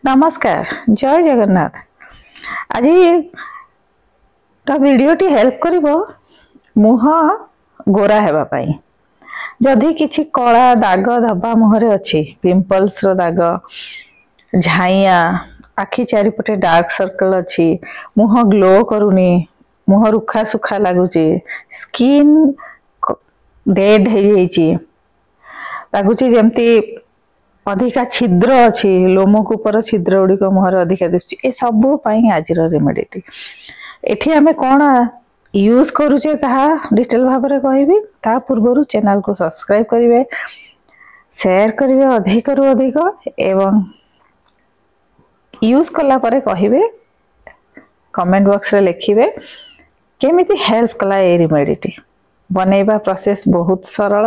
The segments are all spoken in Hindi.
नमस्कार जय जगन्नाथ। आज वीडियोटी हेल्प करिवो मुह गोरा हेबा पाई। जदि किछि कला दाग धब्बा मुहरे अछि, पिंपल्स रो दाग, झाइया, आखि चारिपटे डार्क सर्कल अछि, मुह ग्लो करूनी, मुह रुखा सुखा लागुची, स्किन डेड हे जाइची, लागुची जेमती अधिका छिद्र अच्छी, लोमकूपर छिद्र गुड़िक मुहर अधिका दिशुची। ए सबु पाई आजिर रेमेडी एठी आमे कौन यूज करूचे ताहा डिटेल भाव में कहबी। ता पूर्व चैनल को सब्सक्राइब करिवे, शेयर करिवे अधिक रु अधिक, एवं यूज कला परे कहिवे, कमेंट बॉक्स रे लिखिवे केमिति हेल्प कला ए रेमेडी। बनैबा प्रोसेस बहुत सरल,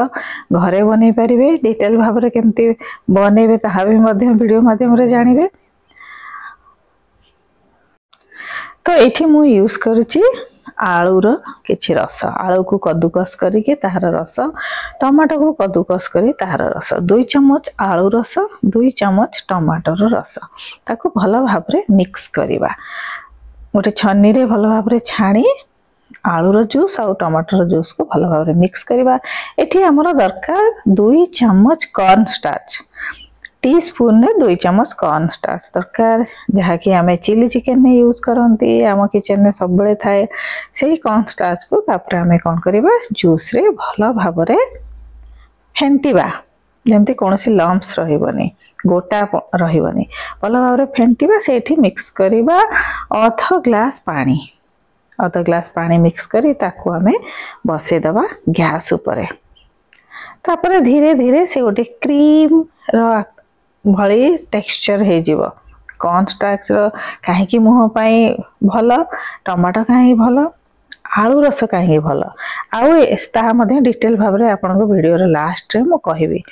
घरे बनै परिबे। डिटेल भाव में केमती बनैबे ताहा भी मध्यम वीडियो माध्यम रे जानिबे। तो एठी मु यूज करूची आलूर किछि रस, आलू को कद्दूकस करिके ताहार रस, टमाटो को कद्दूकस करी ताहार रस, 2 चम्मच आलू रस, 2 चम्मच टमाटर रस, ताको भलो भाव रे मिक्स करिबा। गोटे छन्नी रे भलो भाव रे छाणी आलूर जूस और टमाटर जूस को भलो भाव रे मिक्स करिबा। एठी हमरो दरकार 2 चम्मच कॉर्न स्टार्च, टी स्पून ने 2 चम्मच कॉर्न स्टार्च दरकार, जहा कि हमें चिली चिकन ने यूज करंती, आम किचन ने सब बेले थाए। सेही कॉर्न स्टार्च को तापर हमें कोन करिबा, जूस रे भलो भाव रे फेंटीबा, जेमती कोनोसी लम्प्स रहिबनी, गोटा रहिबनी, भलो भाव रे फेंटीबा। सेठी मिक्स करिबा आधा ग्लास पानी, आधा ग्लास पानी मिक्स करी ताको हमें बसे दबा गैस ऊपर। तापर धीरे धीरे से गोटे क्रीम रो भली टेक्सचर हे जीवो। कॉर्न स्टार्च रो काहे मुह पाई भलो, टमाटो काहे भलो, आलू रस काहे भलो, आउ ता मध्ये डिटेल भाव रे आपन को वीडियो रे लास्ट रे मु कहिबी।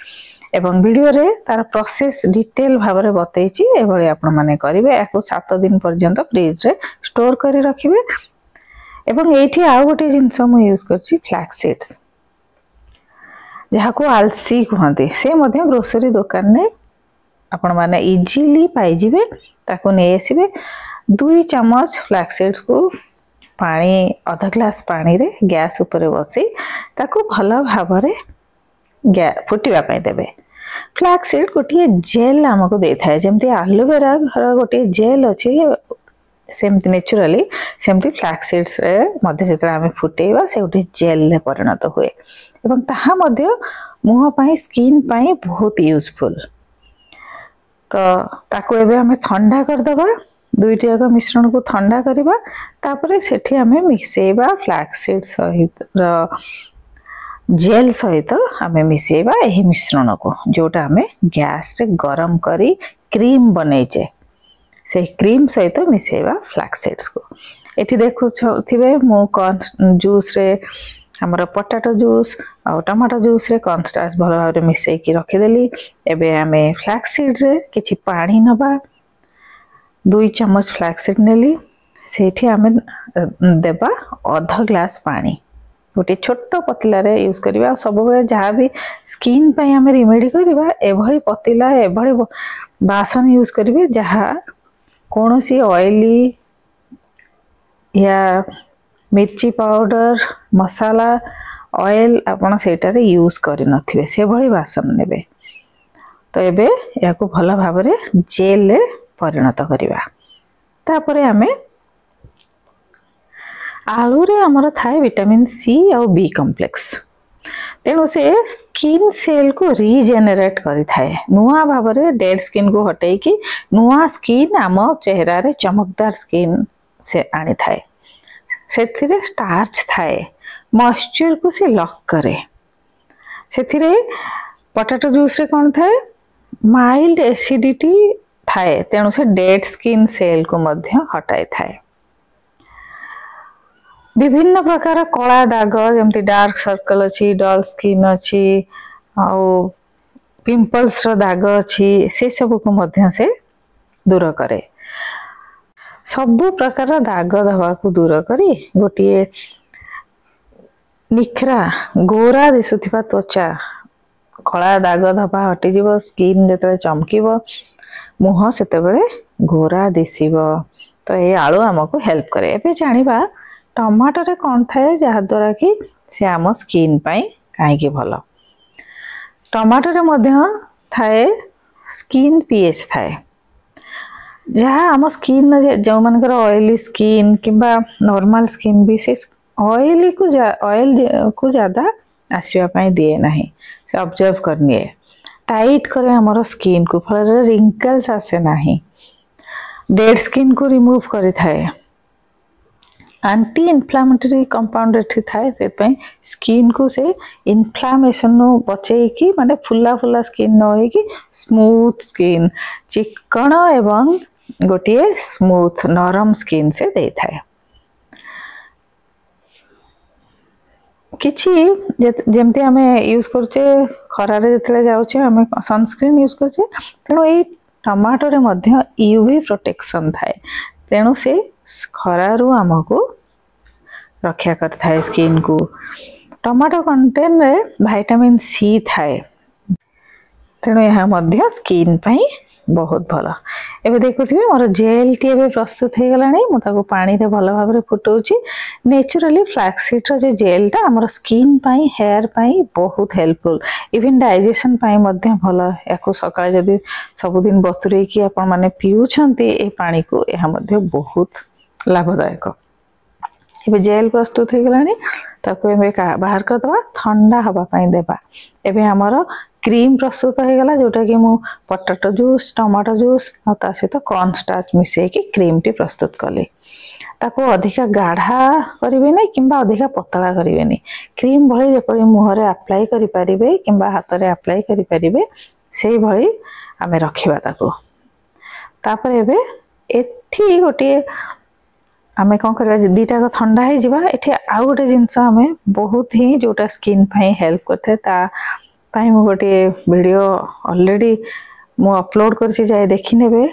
एवं वीडियो रे तार प्रोसेस डिटेल भाव रे बतैची। एभली आपन माने करिवे, याको 7 दिन पर्यंत फ्रिज रे स्टोर करी रखिबे। एवं एठी आउ गोटे जिनस मु यूज करछि फ्लैक्स सीड्स, जहा को आलसी कहंती, से मध्ये ग्रोसरी दुकान ने आपण माने इजीली पाई जिवे, ताको नै आसीबे। 2 चम्मच फ्लैक्स सीड्स को पानी, आधा ग्लास पानी रे गैस ऊपर बसी ताको भलो भाव रे फुटिबा पाई देबे। फ्लैक्स सीड गोटे जेल हमको दे थाए, जेमती एलोवेरा गोटे जेल अछि, सेमती नेचुरली सेमती फ्लैक्स सीड्स रे मध्ये जेतरा हमें फुटेबा से गोटे जेल रे परिणत हुए। एवं ताहा मध्ये मुह पाई, स्किन पाई बहुत यूजफुल। तो ताको एबे हमें ठंडा कर दबा, दुईटी जाक मिश्रण को ठंडा करिबा। तापरे सेठी हमें मिक्सेबा फ्लैक्स सीड सहित जेल सहित हमें मिसेबा एही मिश्रण को, जोटा हमें गैस रे गरम करी क्रीम बनैचे, से क्रीम सहित मिसेबा फ्लैक्स सीड्स को। एठी देखु थिबे मु कॉर्न जूस रे, हमर पोटैटो जूस और टमाटो जूस रे कॉर्न स्टार्च भलो भाव रे मिसै की रखि देली। एबे हमें फ्लैक्स सीड रे किछि पानी नबा, 2 चम्मच फ्लैक्स सीड नेली, सेठी हमें देबा आधा ग्लास पानी। गोटे छोट पतला रे यूज करिबा। सब बेले जहा भी स्किन पई हमें रेमेडी करिबा, एभली पतला एभली बासन यूज करिवे, जहा कोनोसी ऑयली या मिर्ची पाउडर, मसाला, ऑयल आपण सेटा रे यूज करि नथिबे, से भली बासन नेबे। तो एबे याको भलो भाव रे जेल रे परिणत करिबा। तापरे हमें आलू रे हमर थाए विटामिन सी और बी कॉम्प्लेक्स, तेणु से स्किन सेल को रीजेनरेट करि थाए, नुआ भाव रे डेड स्किन को हटै की नुआ स्किन आम चेहरा रे चमकदार स्किन से आनी थाए। सेथिरे स्टार्च थाए, मॉइस्चर को से लॉक करे। सेथिरे पोटैटो जूस रे कोन थाए, माइल्ड एसिडिटी थाए, तेणु से डेड स्किन सेल को मध्य हटाई थाए। विभिन्न प्रकार कला दाग, जेमती डार्क सर्कल अछि, डल स्किन अछि, आउ पिंपल्स रो दाग अछि, से सब को मध्य से दूर करे। सबु प्रकार दाग धवा को दूर करी गोटे निखरा गोरा दिसुथिबा त्वचा, कला दाग धबा हटि जीवो, स्किन जेतरे चमकीबो, मुह सेतेबेले गोरा दिसिबो। तो ये आलू आमको हेल्प करे। एबे जानिबा टमाटो रे कौन थाए जहा द्वारा कि से आम स्किन पाई कहीं भल। टमाटो रे मध्य थाए स्किन पीएच थाए जहाँ आम स्किन जो मानकर ऑयली स्किन किंबा नॉर्मल स्किन भी से ऑयल को ज्यादा आसवाई दिए ना से ऑब्जर्व करनी टाइट करे आमर स्किन को फल रिंकल्स आसे ना डेड स्किन को रिमूव करी थाए एंटी इन्फ्लामेटरी कंपाउंड एठी थाए से स्किन को से इन्फ्लामेशन नु बचेकी माने फुला फुला स्किन न होई कि स्मूथ स्किन चिकन एवं गोटे स्मूथ नरम स्किन से दे थाए। किछि जेमती आमे यूज करछे खरारे जेतले जाउछे आमे सनस्क्रीन यूज करछे तेणु ए टमाटो रे मध्य यूवी प्रोटेक्शन थाए तेणु से खरारु आमको रक्षा करथाए स्किन को। टमाटो कंटेन रे विटामिन सी थाए तेणु यह मध्य स्किन पाई बहुत भल। एबे देखुथिबे मोर जेल टी एबे प्रस्तुत हे गलानी मु ताको पानी रे भल भाव रे फुटौची। नेचुरली फ्लैक्स सीड रो जे जेल टा हमर स्किन पाई हेयर पाई बहुत हेल्पफुल इवन डाइजेशन पाई मध्य भल। याको सकाळे जदी सब दिन बतुरे की आपण माने पिउछंती ए पानी को एहा मध्य बहुत लाभदायक। एबे जेल प्रस्तुत हे गलानी ताको एबे बाहर कर दबा ठंडा हवा पाई देबा। एबे हमर क्रीम प्रस्तुत हो गला जोटा कि मु पोटैटो जूस टमाटो जूस और ता सहित कॉर्न स्टार्च मिसे कि क्रीम टी प्रस्तुत कले ताको अधिका गाढ़ा करिवे नै किंबा अधिका पतला करिवे नै क्रीम भली जेपरि मुहरे अप्लाई करि परिबे किंबा हाथ रे अप्लाई करि परिबे सेही भली आमे रखिबा ताको। तापर एबे एठी गोटे आमे कोन करबा दीटा को ठंडा हे जिबा एठी आ गोटे जिंस आमे बहुत ही जोटा स्किन पई हेल्प करथे ता पाई मु गोटे वीडियो ऑलरेडी मु अपलोड करछि जाय देखि नेबे।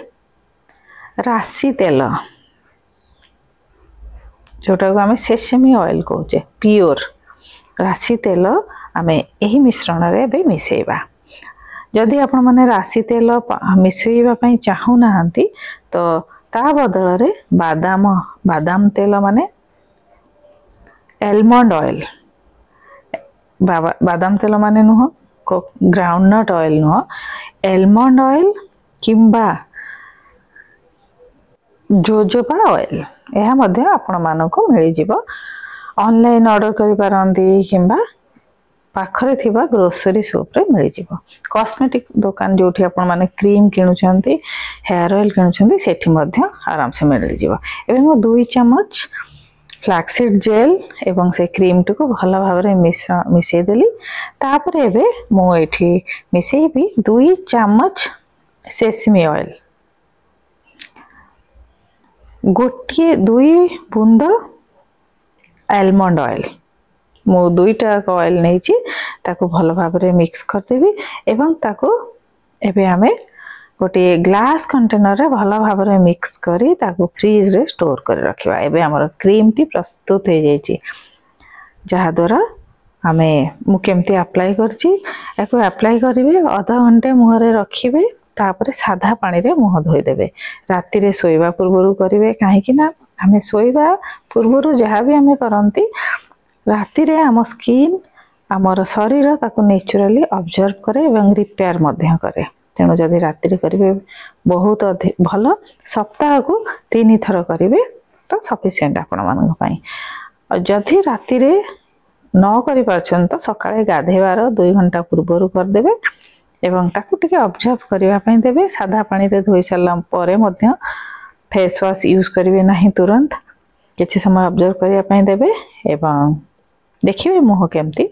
राशि तेल जोटा को आमे सेसमी ऑयल कहूचे प्योर राशि तेल आमे एही मिश्रण रे बे मिसेबा। जदि आपण माने राशि तेल मिसेबा पई चाहू नाहंती तो ता बदल रे बादाम तेल माने एलमंड ऑयल बादाम तेल माने नुह ग्राउंडनट ऑयल नुह एलमंड ऑयल किंबा जोजोबा ऑयल यह मध्य आपण मानको मिली जिवो। ऑनलाइन ऑर्डर करि पारंती किंबा पाखरे थिबा ग्रोसरी शॉप रे मिली जिवो। कॉस्मेटिक दुकान जोठी आपण माने क्रीम किनुचंती हेयर ऑयल किनुचंती सेठी मध्य आराम से मिली जिवो। एबे मो 2 चम्मच फ्लैक्सीड जेल एवं से क्रीम टू को भल भाव रे मिसई देली। तापर एबे मो एठी मिसई भी 2 चम्मच सेसमी ऑयल गोटे 2 बूंद आलमंड ऑयल मो 2टा ऑयल नहीं छी ताको भल भाव रे मिक्स कर देबी एवं ताको एबे हमें गोटे ग्लास कंटेनर रे भल भाव रे मिक्स करी ताको फ्रीज रे स्टोर कर रखिबा। एबे हमर क्रीम टी प्रस्तुत हो जाईची जहा द्वारा हमें मु केमती अप्लाई करची एको अप्लाई करिवे आधा घंटे मुह रे रखिबे तापर साधा पानी रे मुह धोई देबे। राती रे सोइबा पूर्वरु करिवे काहे कि ना हमें सोइबा पूर्वरु जहा भी हमें करंती राती रे हम स्किन हमर शरीर ताको नेचुरली ऑब्जर्व करे एवं रिपेयर मध्य करे। तेणु जदि राति रे करिवे बहुत भल सप्ताह को 3 थर करिवे तो सफिशिएंट आपण मानन पई। और जदि राति रे न करि परछन तो सकाळे गाधेवार 2 घंटा पूर्वरु कर देबे एवं ताकू टिके ऑब्जर्व करिवा पई देबे। सादा पानी रे धोई सारला परे मध्य फेस वाश यूज करिवे नाही तुरंत किछि समय ऑब्जर्व करिवा पई देबे एवं देखिबे मुह केमती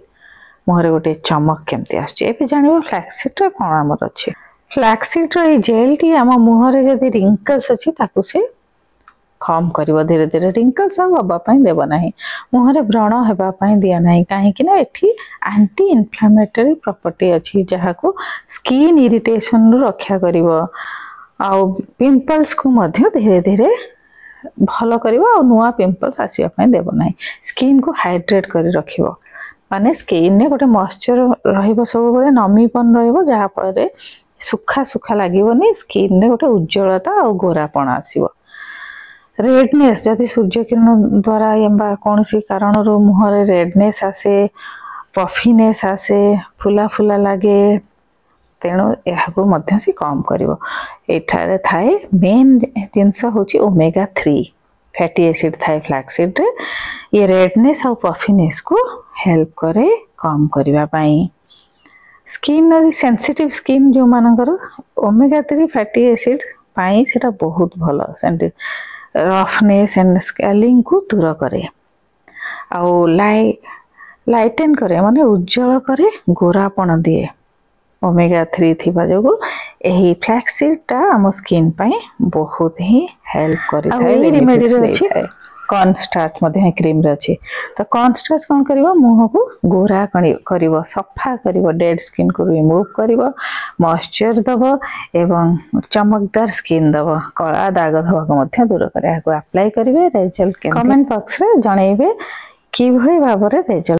मुहरे गोटे चमक केमती आछे। एबे जानिबो फ्लैक्सीड रे कोन हमर अछि फ्लैक्सीड रो जेल टी आम मुहरे जदि रिंकल्स अछि ताकू से कम करिवो धीरे धीरे रिंकल्स हबा पई देबो नाही मुहरे व्रण हेबा पई दिया नाही काहे कि ना एठी एंटी इन्फ्लेमेटरी प्रॉपर्टी अछि जहा को स्किन इरिटेशन रो रक्षा करिवो आ पिंपल्स को मध्य धीरे धीरे भलो करिवो आ नुवा पिंपल्स आसीबा पई देबो नाही स्किन को हाइड्रेट करि रखिवो माने स्किन ने गोटे मॉइस्चर रहिबो सब बेले नमीपन रहिबो जहा फल रे सुखा सुखा लगे स्किन रे गोटे उज्जवलता और गोरापण आसो। रेडनेस जदि सूर्य किरण द्वारा या कौन कारण मुहर रेडनेस आसे पफिनेस आसे फुला फुला लगे तेणु यह कम कर थाए मेन जिनस हूँ ओमेगा 3 फैटी एसिड थाए फ्लैक्सीड रे ये रेडनेस और पफिनेस को हेल्प करे कम करने। स्किन सेंसिटिव स्किन जो मानकर ओमेगा 3 फैटी एसिड पाई सेटा बहुत भल रफनेस एंड स्केलिंग को दूर करे आउ लाइटेन करे माने उज्जवल करे गोरापण दिए। ओमेगा 3 थिबा जोगु एही फ्लैक्सीड टा हम स्किन पाई बहुत ही हेल्प करि थाए। रेमेडी रे अछि कॉर्न स्टार्च मध्ये क्रीम रे अछि तो कॉर्न स्टार्च कोन करिवो मुह को गोरा करिवो सफा करिवो डेड स्किन को रिमूव करिवो मॉइस्चर दबो एवं चमकदार स्किन दबो कला दाग धबा को मध्ये दूर करे। याको अप्लाई करिवे रिजल्ट कमेंट बॉक्स रे जणैबे कि भई भाबरे रिजल्ट